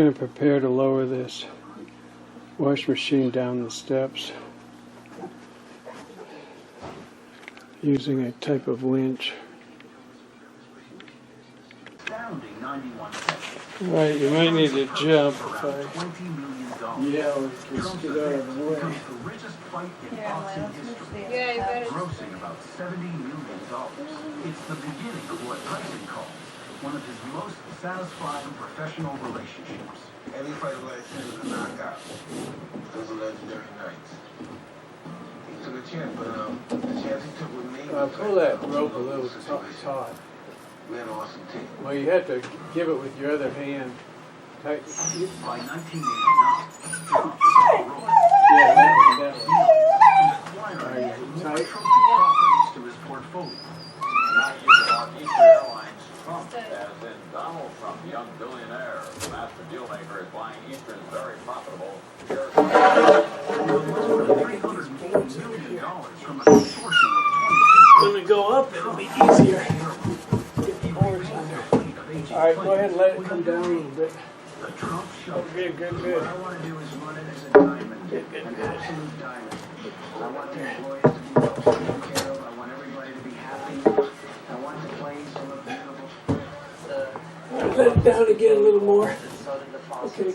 I'm going to prepare to lower this wash machine down the steps using a type of winch. Right, you might need to jump if I yell, just get out of the way. Yeah, you better. Grossing about $70 million. It's the beginning of what Tyson calls one of his most satisfying professional relationships. Every fighter likes to knock out. Those are legendary nights. He took a chance, but the chance he took with me. Pull that rope a little taut. We had an awesome team. Well, you have to give it with your other hand. Tight. By 1989, Yeah, that one. acquiring Tight. properties to his portfolio. Not using Easter Airlines Trump, as in Donald Trump, young billionaire, master dealmaker, is buying Eastern's very profitable $340 million from a consortium of 20 When we go up, it'll be easier. Get the oars under. All right, go ahead and let it come down a little bit. The Trump show. Good. What I want to do is run it as a diamond. Good. An absolute diamond. I want the employees to be well taken care of. I want everybody to be happy. I want the planes to look beautiful. Let it down again a little more. Okay,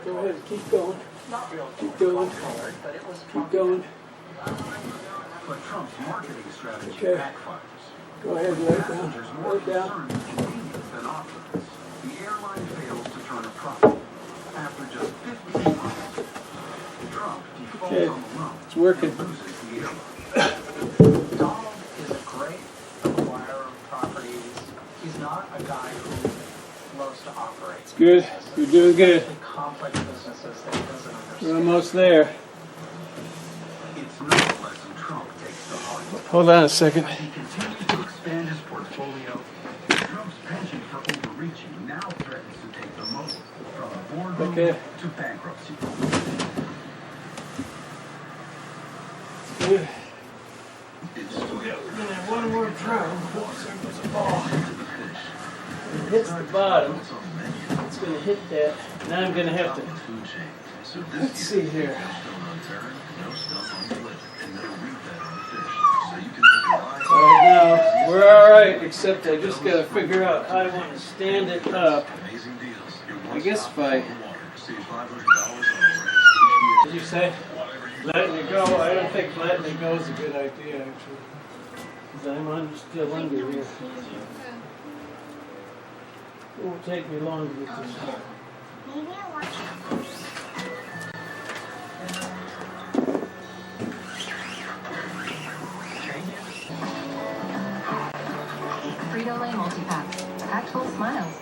go ahead, keep going. Keep going. Keep going. But Trump's marketing strategy backfires. Go ahead and let it down. There's Let more it down. concern in convenience than opulence. The airline fails to turn a profit. After just 15 months, Trump defaults Okay, on the loan it's working. and loses the airline. Donald is a great acquirer of properties. He's not a guy who loves to operate. Good. You're doing good. Especially complex businesses that he doesn't We're understand. almost there. It's not a lesson Trump takes to heart. Hold on a second. As he continues to expand his portfolio, Trump's penchant for overreaching now threatens to take the most from a boardroom to bankruptcy. Good. We're gonna have one more throw before it circles the ball. When it hits the bottom, it's gonna hit that. Now I'm gonna have to. Let's see here. Right now, we're alright, except I just gotta figure out how I want to stand it up. I guess if I. What did you say? Letting it go? I don't think letting it go is a good idea, actually. Because I'm still under here. It won't take me long to get this done. Frito-Lay multi-pack. Packed full of smiles.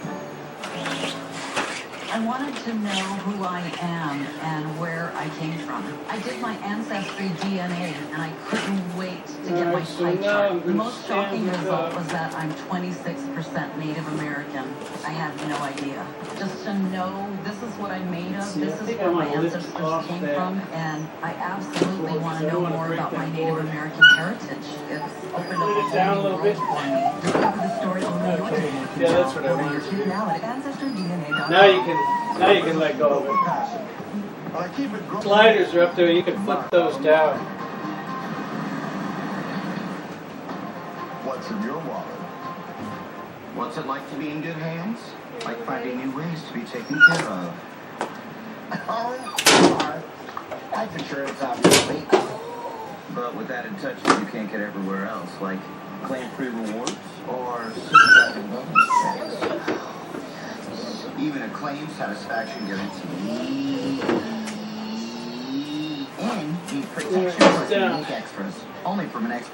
I wanted to know who I am and where I came from. I did my ancestry DNA and I couldn't wait to get my pie chart. The most shocking result was that I'm 26% Native American. I had no idea. Just to know this is what I'm made of, this is where my ancestors came from, and I absolutely want to know more about my Native American heritage. It's opened up a whole new world for me. Discover the story only your family can Yeah, tell. that's what I Order wanted your to kit do. now at AncestryDNA.com. Now you can let go of it. Sliders are up there, you can flip those down. What's in your wallet? What's it like to be in good hands? Like finding new ways to be taken care of. Oh, life insurance, obviously. But with added touches you can't get everywhere else, like claim-free rewards or super bonus checks. Even a claim satisfaction guarantee. And the protection with unique extras. Only from an expert.